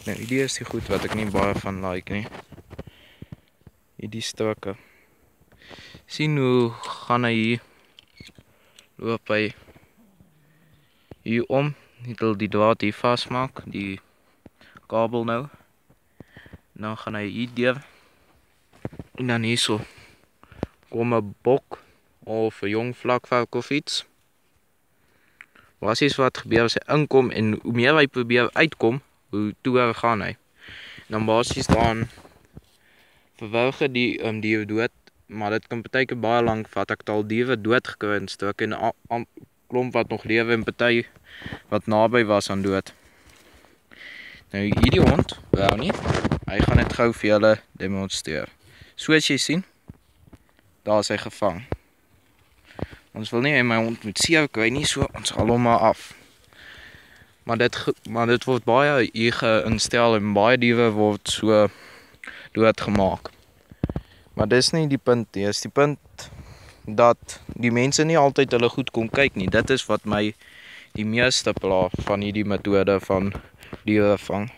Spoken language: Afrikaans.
Nou, hierdie is die goed wat ek nie baie van like nie. Hierdie stukke. Sien hoe gaan hy hier, loop hy hier om, net wil die draad hier vastmaak, die kabel nou. Dan gaan hy hier deur, en dan hierso kom 'n bok of 'n jong vlakvark of iets. Basies wat gebeur as hy inkom en hoe meer hy probeer uitkom, hoe toer gaan hy. Dan basies dan verwilge die dier dood, maar dit kan partykeer baie lank vat. Ek het al diere doodgekry in stukke en klomp wat nog lewe en party wat naby was aan dood. Nou hierdie hond, Brownie, hy gaan dit gou vir julle demonstreer. Soos jy sien, daar is hy gevang. Ons wil nie my hond moet seer kry nie, so ons haal hom maar af. Maar dit word baie hier geinstel en baie diere word so doodgemaak. Maar dis nie die punt nie, is die punt dat die mense nie altyd hulle goed kon kyk nie. Dit is wat my die meeste pla van hierdie metode van diere vang.